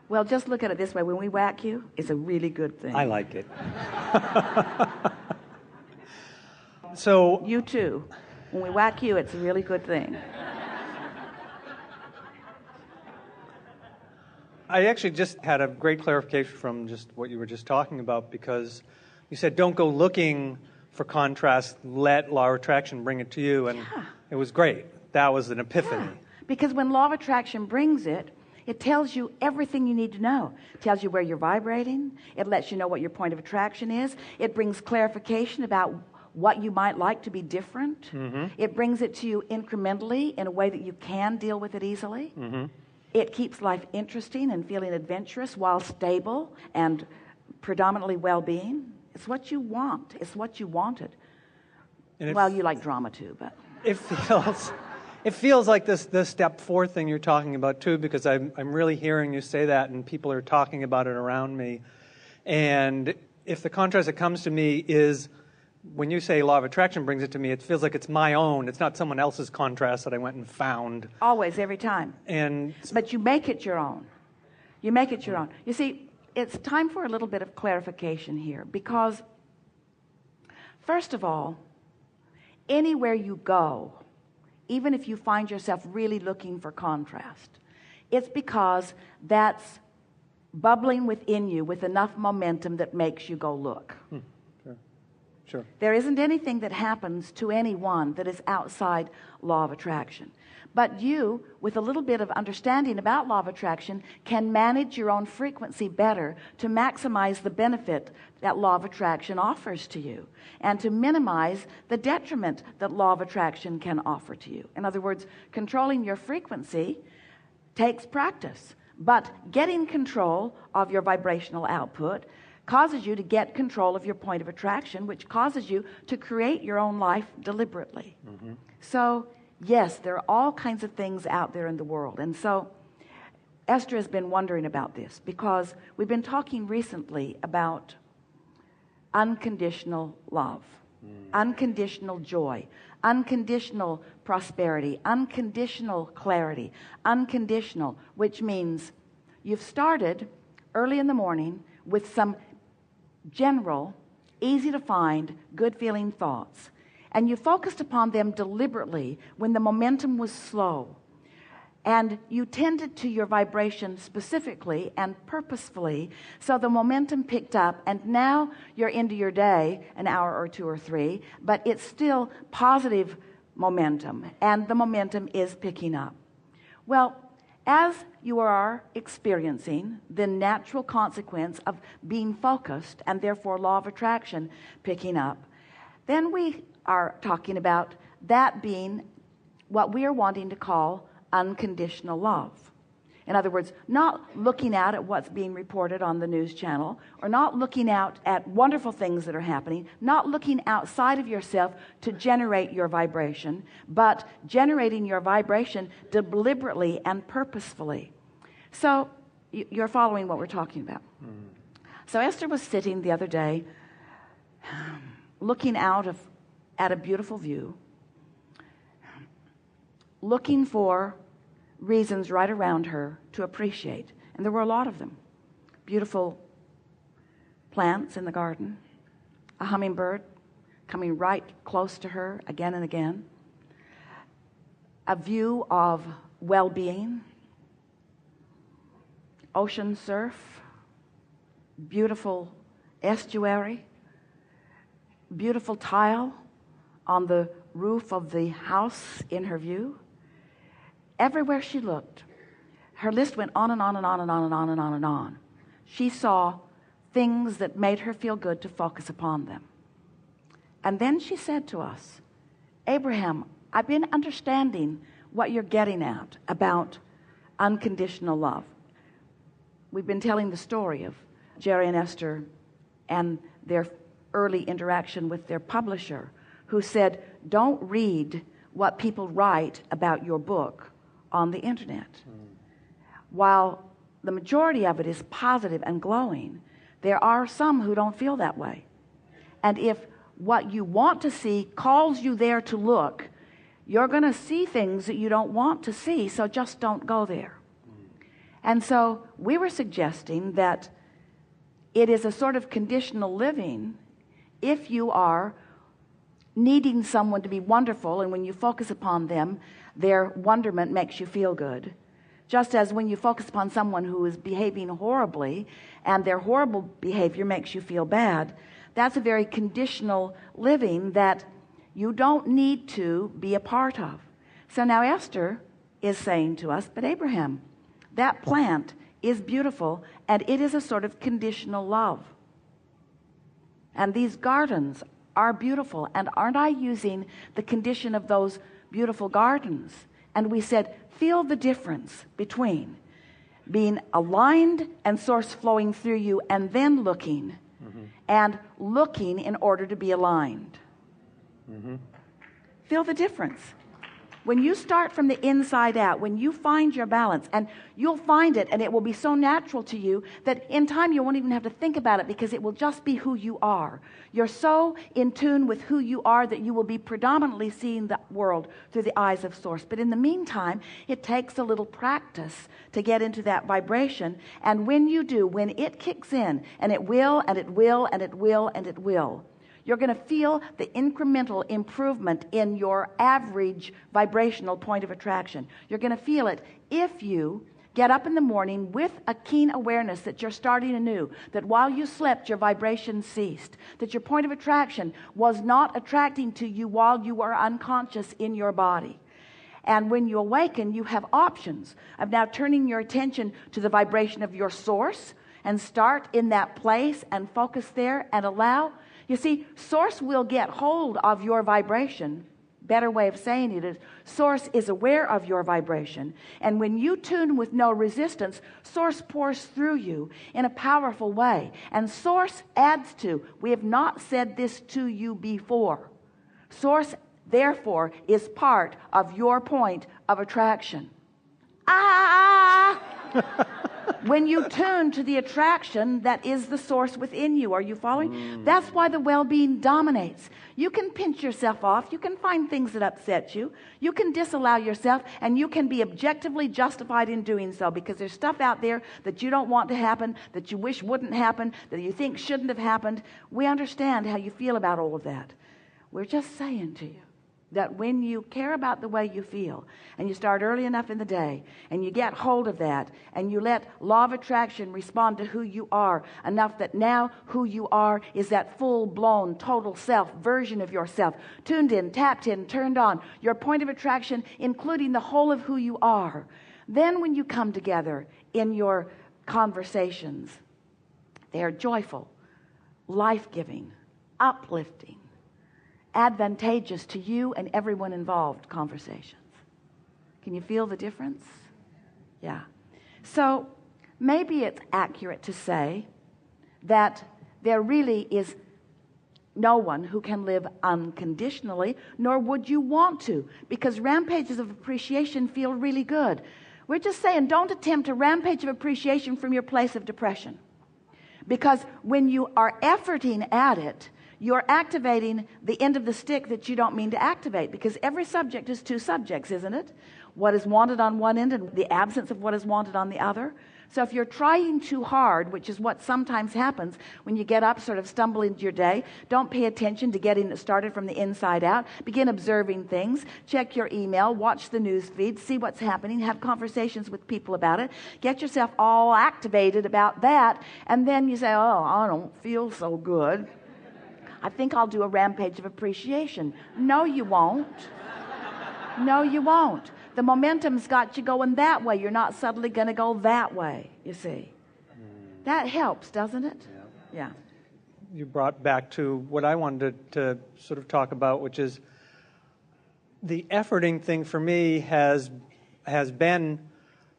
Well, just look at it this way. When we whack you, it's a really good thing. I like it. So you too. When we whack you, it's a really good thing. I actually just had a great clarification from just what you were just talking about, because you said don't go looking for contrast, let law of attraction bring it to you, and it was great. That was an epiphany. Yeah. Because when law of attraction brings it, it tells you everything you need to know. It tells you where you're vibrating. It lets you know what your point of attraction is. It brings clarification about what you might like to be different. It brings it to you incrementally in a way that you can deal with it easily. It keeps life interesting and feeling adventurous while stable and predominantly well-being. It's what you want. It's what you wanted. Well, you like drama too, but it feels like this step 4 thing you're talking about too, because I'm really hearing you say that, and people are talking about it around me. And if the contrast that comes to me is, when you say law of attraction brings it to me, it feels like it's my own. It's not someone else's contrast that I went and found. Always, every time. But you make it your own. You make it your own. You see, it's time for a little bit of clarification here, because first of all, anywhere you go, even if you find yourself really looking for contrast, it's because that's bubbling within you with enough momentum that makes you go look. Sure. There isn't anything that happens to anyone that is outside law of attraction. But you, with a little bit of understanding about law of attraction, can manage your own frequency better to maximize the benefit that law of attraction offers to you, and to minimize the detriment that law of attraction can offer to you. In other words, controlling your frequency takes practice, but getting control of your vibrational output causes you to get control of your point of attraction, which causes you to create your own life deliberately. So yes, there are all kinds of things out there in the world. And so Esther has been wondering about this, because we've been talking recently about unconditional love, unconditional joy, unconditional prosperity, unconditional clarity, unconditional, which means you've started early in the morning with some general, easy to find, good feeling thoughts, and you focused upon them deliberately when the momentum was slow, and you tended to your vibration specifically and purposefully, so the momentum picked up, and now you're into your day an hour or 2 or 3, but it's still positive momentum, and the momentum is picking up. Well, as you are experiencing the natural consequence of being focused, and therefore law of attraction picking up, then we are talking about that being what we are wanting to call unconditional love. In other words, not looking out at what's being reported on the news channel, or not looking out at wonderful things that are happening, not looking outside of yourself to generate your vibration, but generating your vibration deliberately and purposefully. So you're following what we're talking about. So Esther was sitting the other day looking out at a beautiful view, looking for reasons right around her to appreciate. And there were a lot of them. Beautiful plants in the garden, a hummingbird coming right close to her again and again, a view of well-being, ocean surf, beautiful estuary, beautiful tile on the roof of the house in her view. Everywhere she looked, her list went on and on and on and on and on and on and on. She saw things that made her feel good to focus upon them. And then she said to us, Abraham, I've been understanding what you're getting at about unconditional love. We've been telling the story of Jerry and Esther and their early interaction with their publisher, who said, don't read what people write about your book on the internet. While the majority of it is positive and glowing, there are some who don't feel that way. And if what you want to see calls you there to look, you're going to see things that you don't want to see, so just don't go there. And so we were suggesting that it is a sort of conditional living if you are needing someone to be wonderful, and when you focus upon them, their wonderment makes you feel good. Just as when you focus upon someone who is behaving horribly and their horrible behavior makes you feel bad, that's a very conditional living that you don't need to be a part of. So now Esther is saying to us, but Abraham, that plant is beautiful and it is a sort of conditional love. And these gardens are beautiful, and aren't I using the condition of those beautiful gardens? And we said, feel the difference between being aligned and source flowing through you and then looking, and looking in order to be aligned. Feel the difference. When you start from the inside out, when you find your balance, and you'll find it, and it will be so natural to you that in time you won't even have to think about it, because it will just be who you are. You're so in tune with who you are that you will be predominantly seeing the world through the eyes of source. But in the meantime, it takes a little practice to get into that vibration. And when you do, when it kicks in, and it will, and it will, and it will, and it will, you're going to feel the incremental improvement in your average vibrational point of attraction. You're going to feel it if you get up in the morning with a keen awareness that you're starting anew, that while you slept, your vibration ceased, that your point of attraction was not attracting to you while you were unconscious in your body. And when you awaken, you have options of now turning your attention to the vibration of your source and start in that place and focus there and allow. You see, source will get hold of your vibration. Better way of saying it is, source is aware of your vibration. And when you tune with no resistance, source pours through you in a powerful way. And source adds to. We have not said this to you before. Source, therefore, is part of your point of attraction. When you tune to the attraction that is the source within you. Are you following? That's why the well-being dominates. You can pinch yourself off. You can find things that upset you. You can disallow yourself, and you can be objectively justified in doing so, because there's stuff out there that you don't want to happen, that you wish wouldn't happen, that you think shouldn't have happened. We understand how you feel about all of that. We're just saying to you that when you care about the way you feel, and you start early enough in the day, and you get hold of that, and you let law of attraction respond to who you are enough that now who you are is that full-blown total self version of yourself, tuned in, tapped in, turned on, your point of attraction including the whole of who you are. Then when you come together in your conversations, they are joyful, life-giving, uplifting, advantageous to you and everyone involved conversations. Can you feel the difference? Yeah. So maybe it's accurate to say that there really is no one who can live unconditionally, nor would you want to, because rampages of appreciation feel really good. We're just saying, don't attempt a rampage of appreciation from your place of depression, because when you are efforting at it, you're activating the end of the stick that you don't mean to activate, because every subject is two subjects, isn't it? What is wanted on one end and the absence of what is wanted on the other. So if you're trying too hard, which is what sometimes happens when you get up, sort of stumble into your day, don't pay attention to getting it started from the inside out. Begin observing things. Check your email. Watch the news feed. See what's happening. Have conversations with people about it. Get yourself all activated about that. And then you say, oh, I don't feel so good. I think I'll do a rampage of appreciation. No, you won't. No, you won't. The momentum's got you going that way. You're not suddenly going to go that way, you see. That helps, doesn't it? Yeah. You brought back to what I wanted to sort of talk about, which is the efforting thing for me has been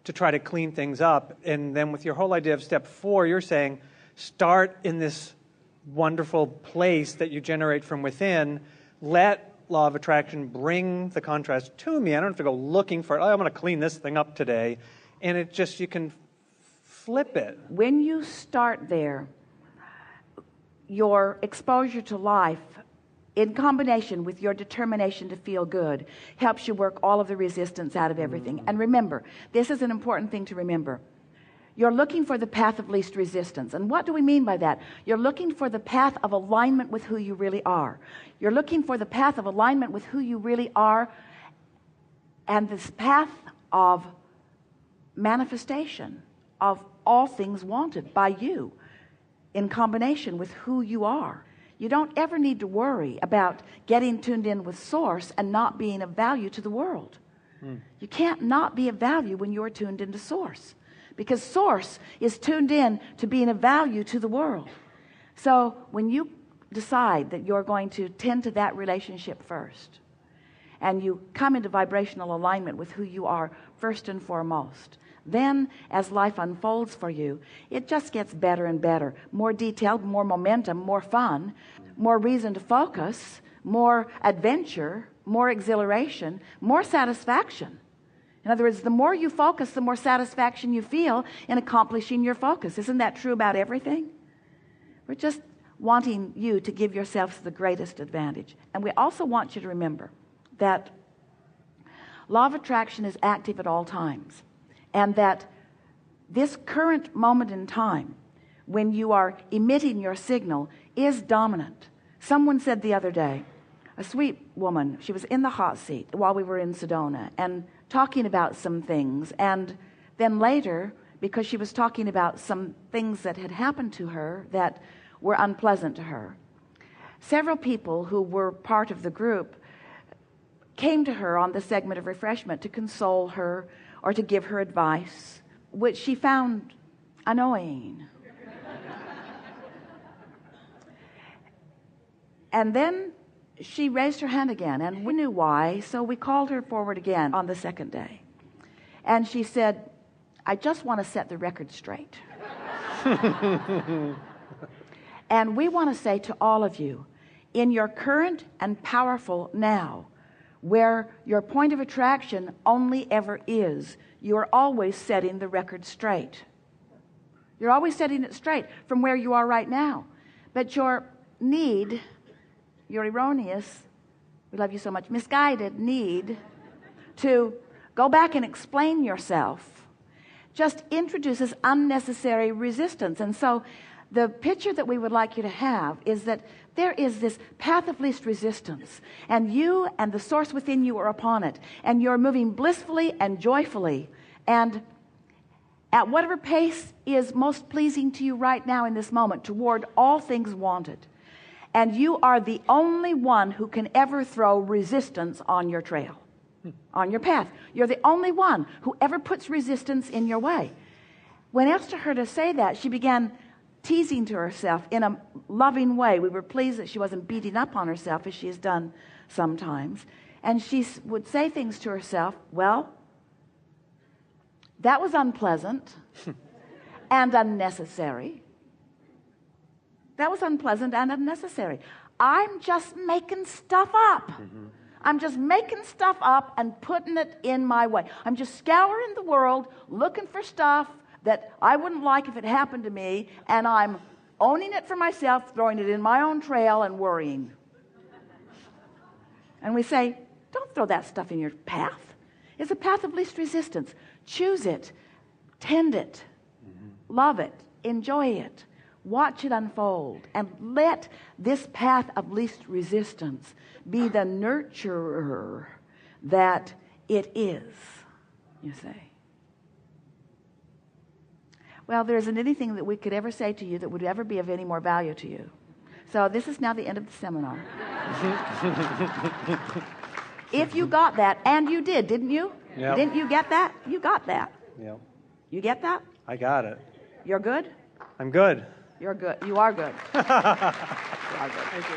to try to clean things up. And then with your whole idea of step 4, you're saying start in this wonderful place that you generate from within. Let law of attraction bring the contrast to me. I don't have to go looking for it. Oh, I'm going to clean this thing up today. And it just, you can flip it. When you start there, your exposure to life in combination with your determination to feel good helps you work all of the resistance out of everything. And remember, this is an important thing to remember. You're looking for the path of least resistance. And what do we mean by that? You're looking for the path of alignment with who you really are. You're looking for the path of alignment with who you really are, and this path of manifestation of all things wanted by you in combination with who you are. You don't ever need to worry about getting tuned in with Source and not being of value to the world. You can't not be of value when you're tuned into Source, because Source is tuned in to being of value to the world. So when you decide that you're going to tend to that relationship first, and you come into vibrational alignment with who you are first and foremost, then as life unfolds for you, it just gets better and better, more detailed, more momentum, more fun, more reason to focus, more adventure, more exhilaration, more satisfaction. In other words, the more you focus, the more satisfaction you feel in accomplishing your focus. Isn't that true about everything? We're just wanting you to give yourselves the greatest advantage. And we also want you to remember that law of attraction is active at all times, and that this current moment in time, when you are emitting your signal, is dominant. Someone said the other day, a sweet woman, she was in the hot seat while we were in Sedona and talking about some things, and then later, because she was talking about some things that had happened to her that were unpleasant to her, several people who were part of the group came to her on the segment of refreshment to console her or to give her advice, which she found annoying. And then she raised her hand again, and we knew why, so we called her forward again on the second day. And she said, I just want to set the record straight. And we want to say to all of you, in your current and powerful now, where your point of attraction only ever is, you are always setting the record straight. You're always setting it straight from where you are right now. But your need, your erroneous, we love you so much, misguided need to go back and explain yourself just introduces unnecessary resistance. And so the picture that we would like you to have is that there is this path of least resistance, and you and the Source within you are upon it, and you're moving blissfully and joyfully and at whatever pace is most pleasing to you right now in this moment toward all things wanted. And you are the only one who can ever throw resistance on your trail, on your path. You're the only one who ever puts resistance in your way. When Esther heard her say that, she began teasing to herself in a loving way. We were pleased that she wasn't beating up on herself as she has done sometimes. And she would say things to herself, well, that was unpleasant and unnecessary. That was unpleasant and unnecessary. I'm just making stuff up. I'm just making stuff up and putting it in my way. I'm just scouring the world looking for stuff that I wouldn't like if it happened to me, and I'm owning it for myself, throwing it in my own trail and worrying. And we say, don't throw that stuff in your path. It's a path of least resistance. Choose it, tend it, love it, enjoy it, watch it unfold, and let this path of least resistance be the nurturer that it is, you say. Well, there isn't anything that we could ever say to you that would ever be of any more value to you. So this is now the end of the seminar. If you got that, and you did, didn't you? Yep. Didn't you get that? You got that. Yep. You get that? I got it. You're good? I'm good. You're good. You are good. You are good. Thank you.